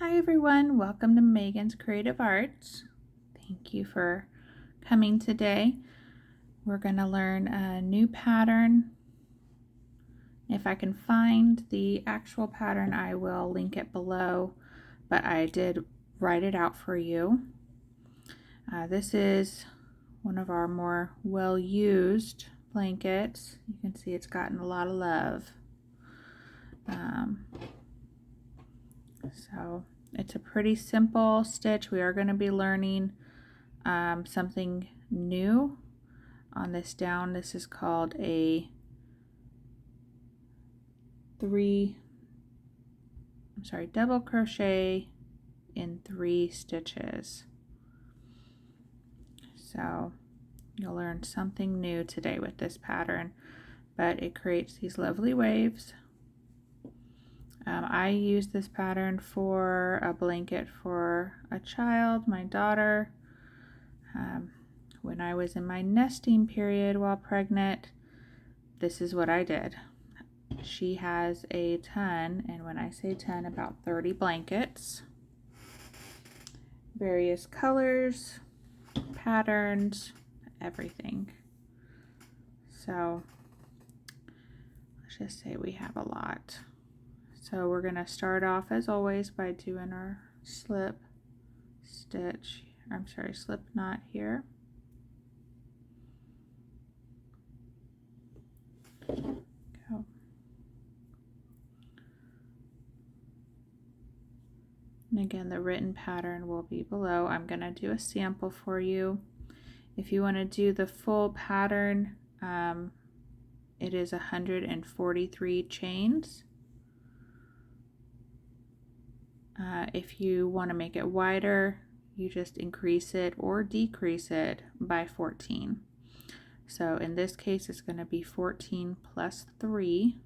Hi everyone, welcome to Megan's Creative Arts. Thank you for coming today. We're going to learn a new pattern. If I can find the actual pattern, I will link it below, but I did write it out for you. This is one of our more well-used blankets. You can see it's gotten a lot of love. So it's a pretty simple stitch. We are going to be learning something new on this down. This is called a double crochet in 3 stitches. So you'll learn something new today with this pattern, but it creates these lovely waves. I use this pattern for a blanket for a child, my daughter. When I was in my nesting period while pregnant, this is what I did. She has a ton, and when I say ton, about 30 blankets, various colors, patterns, everything. So let's just say we have a lot. So we're going to start off as always by doing our slip knot here. Go. And again, the written pattern will be below. I'm going to do a sample for you. If you want to do the full pattern, it is 143 chains. If you want to make it wider, you just increase it or decrease it by 14. So in this case, it's going to be 14 plus 3.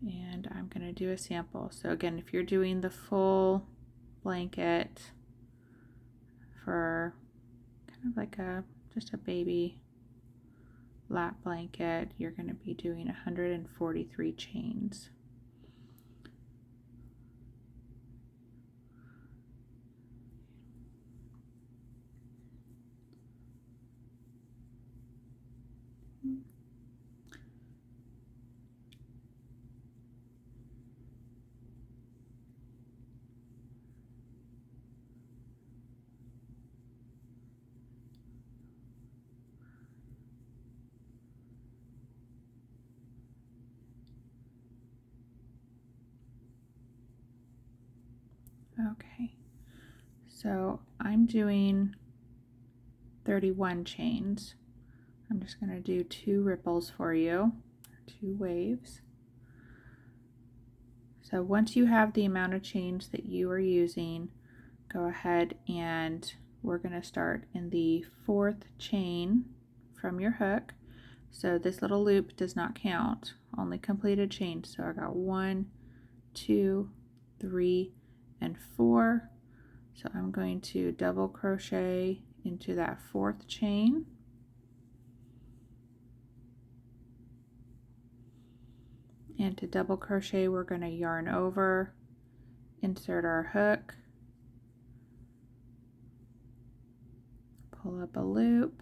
And I'm going to do a sample. So again, if you're doing the full blanket for kind of like just a baby lap blanket, you're going to be doing 143 chains. Okay, so I'm doing 31 chains. I'm just going to do 2 ripples for you, 2 waves. So once you have the amount of chains that you are using, go ahead and we're going to start in the 4th chain from your hook. So this little loop does not count, only completed chains. So I got 1, 2, 3, and 4. So I'm going to double crochet into that 4th chain. And to double crochet, we're going to yarn over, insert our hook, pull up a loop,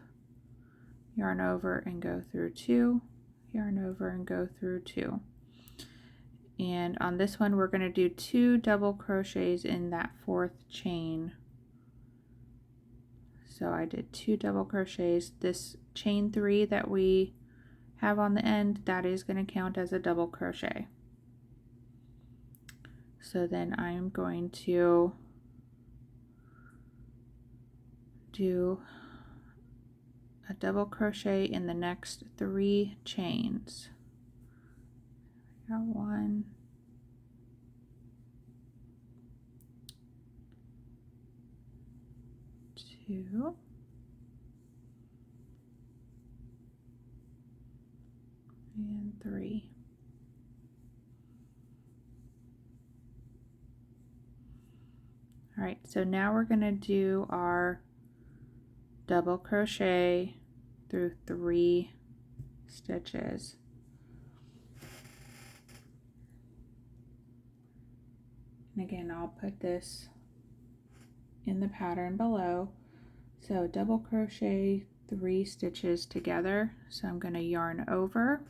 yarn over and go through 2, yarn over and go through 2. And on this one, we're going to do 2 double crochets in that 4th chain. So I did 2 double crochets. This chain 3 that we have on the end, that is going to count as a double crochet. So then I'm going to do a double crochet in the next 3 chains. Got 1, 2, and 3. All right, so now we're going to do our double crochet through 3 stitches. And again, I'll put this in the pattern below. So double crochet 3 stitches together. So I'm going to yarn over.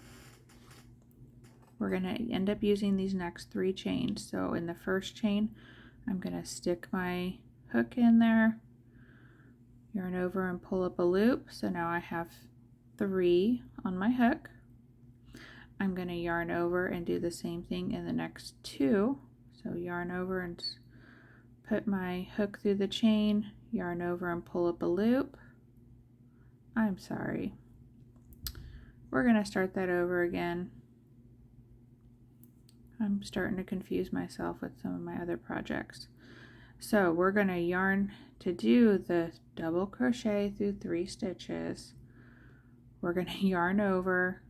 We're going to end up using these next 3 chains. So in the first chain, I'm going to stick my hook in there, yarn over and pull up a loop. So now I have 3 on my hook. I'm going to yarn over and do the same thing in the next 2. So yarn over and put my hook through the chain, yarn over and pull up a loop. I'm sorry. We're going to start that over again. I'm starting to confuse myself with some of my other projects. So we're going to yarn to do the double crochet through 3 stitches. We're going to yarn over,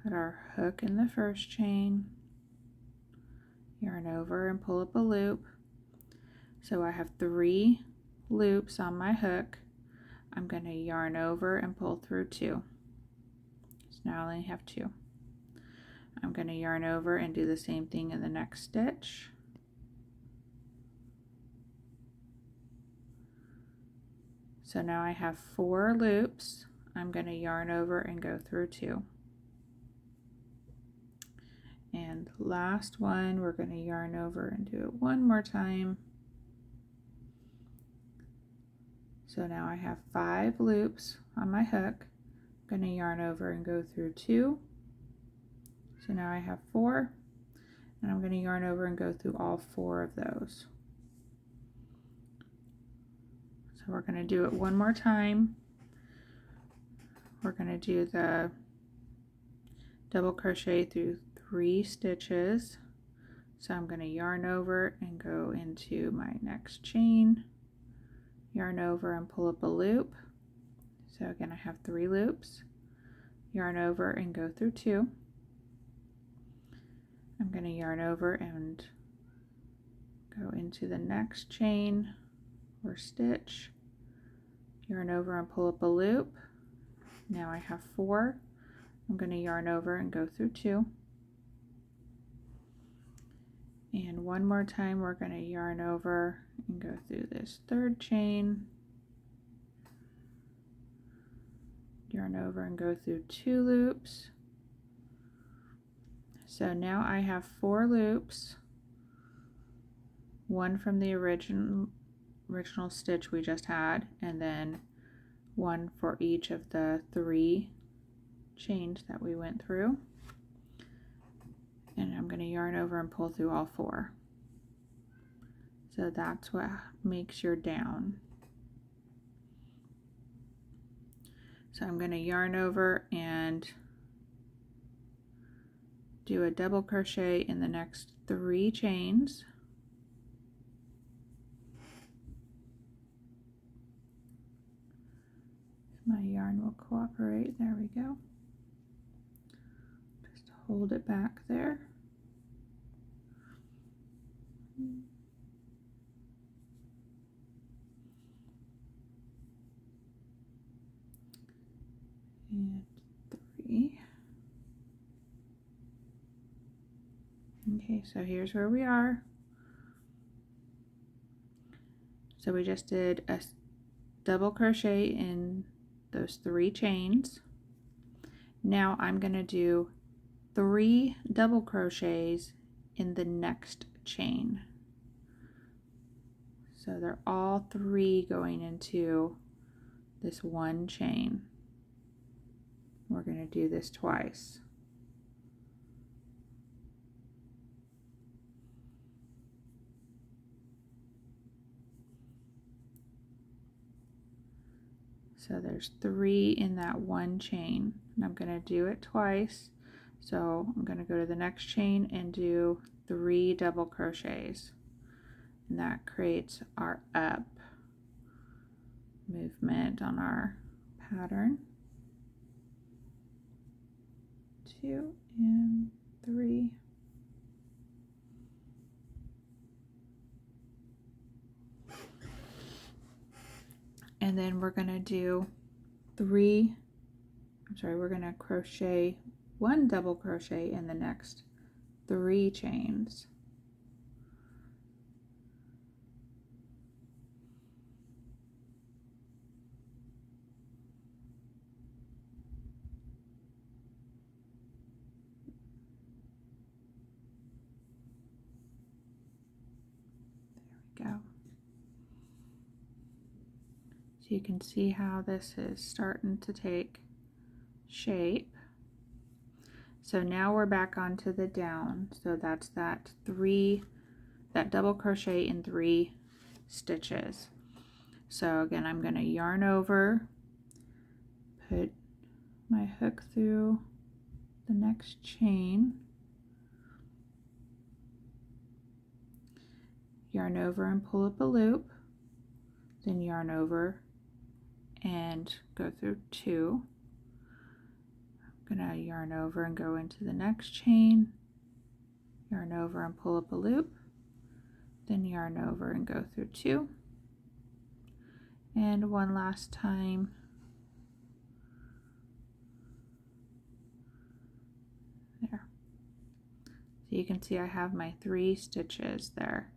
put our hook in the first chain, yarn over and pull up a loop. So I have 3 loops on my hook. I'm going to yarn over and pull through 2. So now I only have 2. I'm going to yarn over and do the same thing in the next stitch. So now I have 4 loops. I'm going to yarn over and go through 2. And last one, we're going to yarn over and do it one more time. So now I have 5 loops on my hook. I'm going to yarn over and go through 2. So now I have 4, and I'm going to yarn over and go through all 4 of those. So we're going to do it one more time. We're going to do the double crochet through 3 stitches. So I'm going to yarn over and go into my next chain, yarn over and pull up a loop. So again, I have 3 loops, yarn over and go through 2. I'm going to yarn over and go into the next chain or stitch, yarn over and pull up a loop. Now I have 4. I'm going to yarn over and go through 2. And one more time, we're going to yarn over and go through this 3rd chain, yarn over and go through 2 loops. So now I have 4 loops, 1 from the original stitch we just had, and then 1 for each of the 3 chains that we went through. And I'm going to yarn over and pull through all 4. So that's what makes your down. So I'm going to yarn over and do a double crochet in the next 3 chains. My yarn will cooperate. There we go. Just hold it back there. And 3. Okay, so here's where we are. So we just did a double crochet in those 3 chains. Now I'm going to do 3 double crochets in the next chain. So they're all 3 going into this one chain. We're going to do this twice. So there's 3 in that one chain, and I'm going to do it twice. So I'm going to go to the next chain and do 3 double crochets, and that creates our up movement on our pattern. 2 and 3. And then we're going to do we're going to crochet 1 double crochet in the next 3 chains. go. So you can see how this is starting to take shape. So now we're back onto the down. So that's that double crochet in 3 stitches. So again, I'm going to yarn over, put my hook through the next chain, yarn over and pull up a loop, then yarn over and go through 2. I'm going to yarn over and go into the next chain, yarn over and pull up a loop, then yarn over and go through 2, and one last time. There. So you can see I have my 3 stitches there,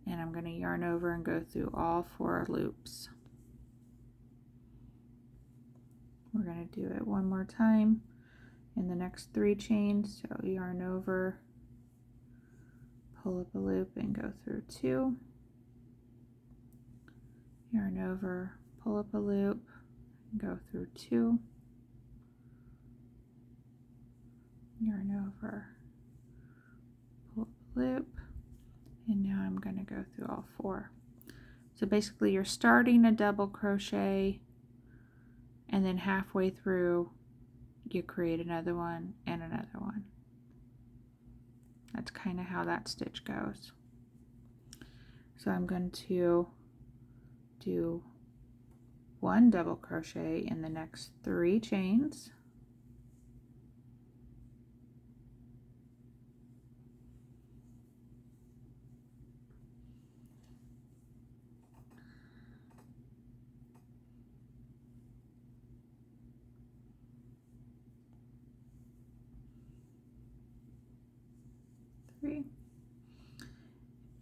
and I'm going to yarn over and go through all 4 loops. We're going to do it one more time in the next 3 chains. So yarn over, pull up a loop and go through 2, yarn over, pull up a loop and go through 2, yarn over, pull up a loop, and now I'm going to go through all 4. So basically you're starting a double crochet, and then halfway through you create another one and another one. That's kind of how that stitch goes. So I'm going to do 1 double crochet in the next 3 chains,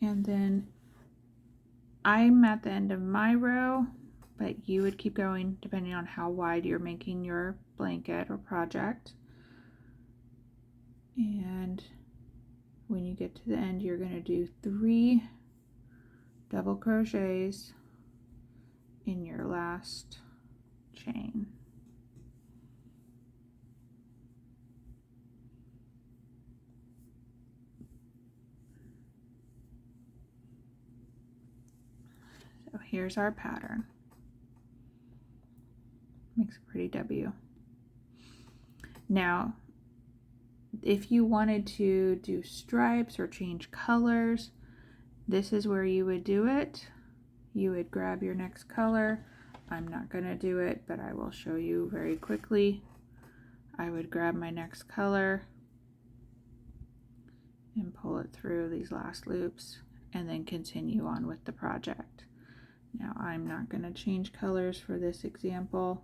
and then I'm at the end of my row, but you would keep going depending on how wide you're making your blanket or project. And when you get to the end, you're going to do 3 double crochets in your last chain. So here's our pattern. Makes a pretty W. Now, if you wanted to do stripes or change colors, this is where you would do it. You would grab your next color. I'm not going to do it, but I will show you very quickly. I would grab my next color and pull it through these last loops and then continue on with the project. Now I'm not going to change colors for this example,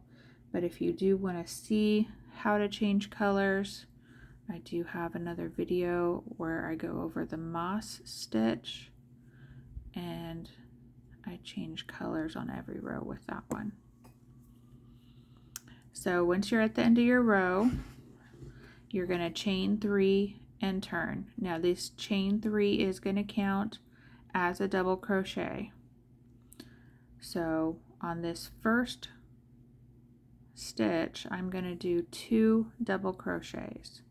but if you do want to see how to change colors, I do have another video where I go over the moss stitch and I change colors on every row with that one. So once you're at the end of your row, you're going to chain 3 and turn. Now this chain 3 is going to count as a double crochet. So on this first stitch, I'm going to do 2 double crochets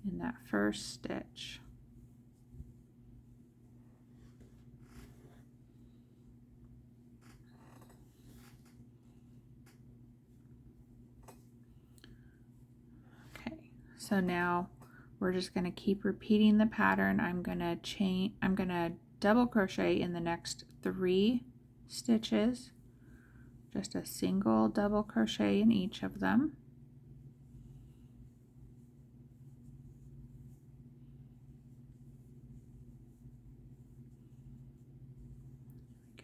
in that first stitch. Okay, so now we're just going to keep repeating the pattern. I'm going to double crochet in the next 3 stitches, just a single double crochet in each of them.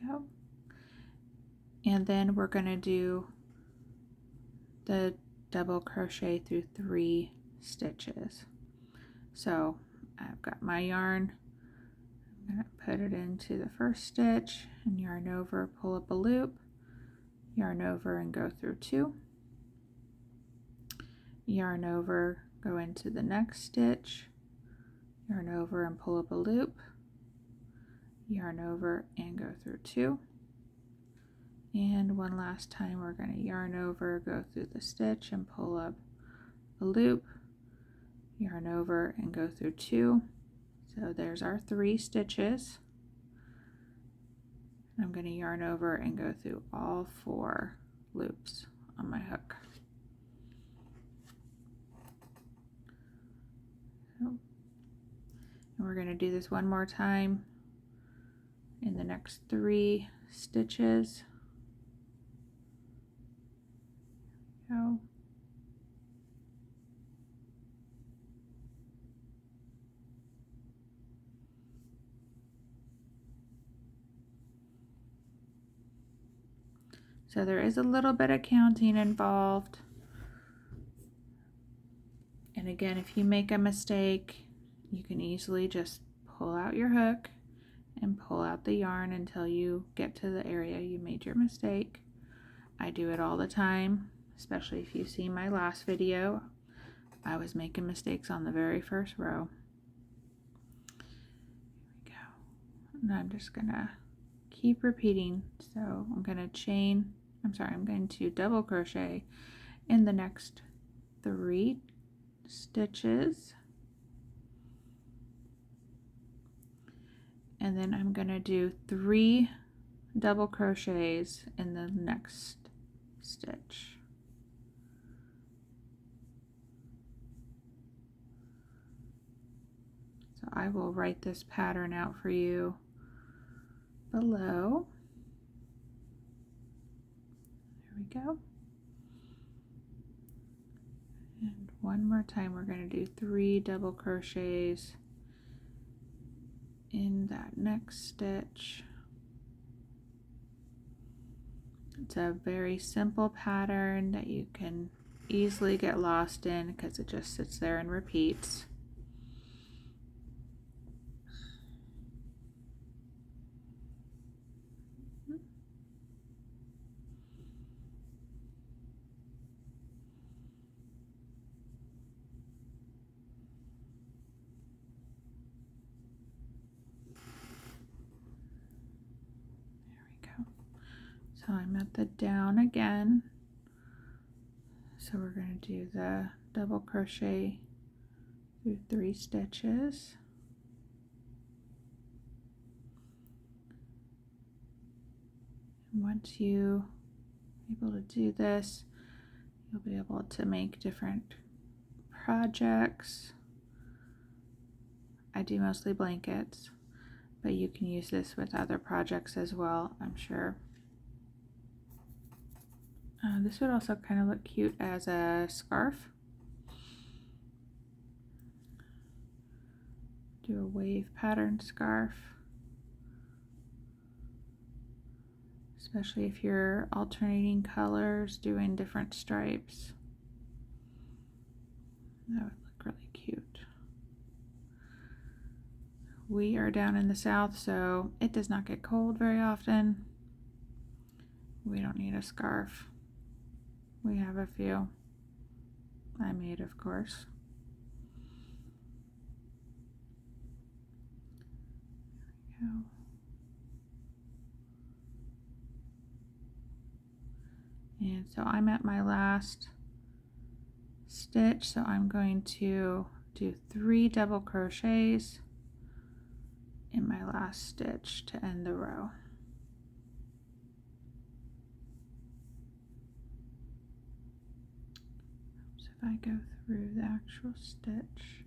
Go. And then we're going to do the double crochet through 3 stitches. So I've got my yarn, I'm going to put it into the first stitch and yarn over, pull up a loop, yarn over and go through 2, yarn over, go into the next stitch, yarn over and pull up a loop, yarn over and go through 2, and one last time we're going to yarn over, go through the stitch and pull up a loop, yarn over and go through 2. So there's our 3 stitches. I'm going to yarn over and go through all 4 loops on my hook. And we're going to do this one more time in the next 3 stitches. Go. So there is a little bit of counting involved. And again, if you make a mistake, you can easily just pull out your hook and pull out the yarn until you get to the area you made your mistake. I do it all the time, especially if you see my last video. I was making mistakes on the very first row. Here we go. And I'm just gonna keep repeating. So I'm going to double crochet in the next 3 stitches, and then I'm going to do 3 double crochets in the next stitch. So I will write this pattern out for you below. There we go. And one more time we're going to do 3 double crochets in that next stitch. It's a very simple pattern that you can easily get lost in because it just sits there and repeats. So I'm at the down again. So we're going to do the double crochet through 3 stitches. And once you're able to do this, you'll be able to make different projects. I do mostly blankets, but you can use this with other projects as well, I'm sure. This would also kind of look cute as a scarf. Do a wave pattern scarf, especially if you're alternating colors, doing different stripes. That would look really cute. We are down in the south, so it does not get cold very often. We don't need a scarf. We have a few. I made, of course. There we go. And so I'm at my last stitch, so I'm going to do 3 double crochets in my last stitch to end the row. So if I go through the actual stitch,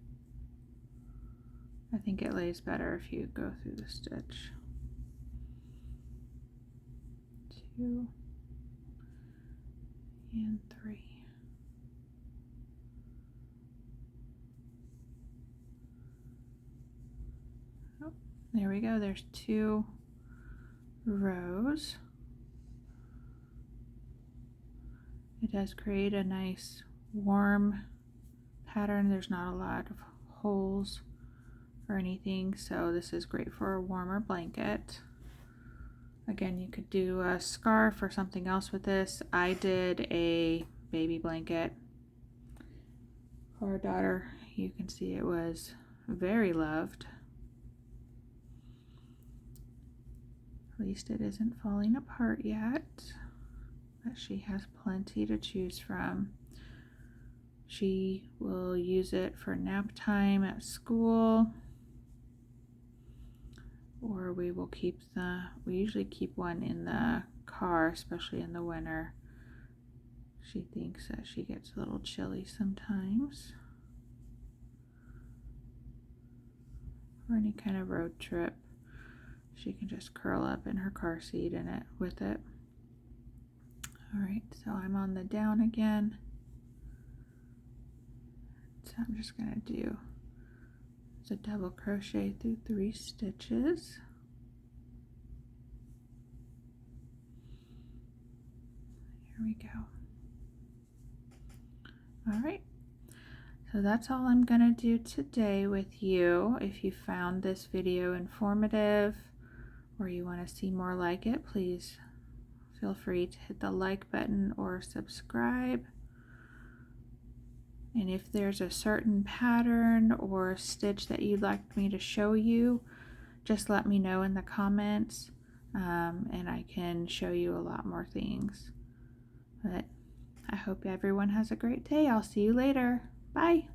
I think it lays better if you go through the stitch. 2 and 3. Oh, there we go. There's 2 rows. It does create a nice warm pattern. There's not a lot of holes or anything, so this is great for a warmer blanket. Again, you could do a scarf or something else with this. I did a baby blanket for our daughter. You can see it was very loved. At least it isn't falling apart yet, but she has plenty to choose from. She will use it for nap time at school, or we usually keep one in the car, especially in the winter. She thinks that she gets a little chilly sometimes, or any kind of road trip. She can just curl up in her car seat with it. All right, so I'm on the down again. So I'm just gonna do a double crochet through 3 stitches. Here we go. All right, so that's all I'm gonna do today with you. If you found this video informative or you want to see more like it, please feel free to hit the like button or subscribe. And if there's a certain pattern or stitch that you'd like me to show you, just let me know in the comments, and I can show you a lot more things. But I hope everyone has a great day. I'll see you later. Bye.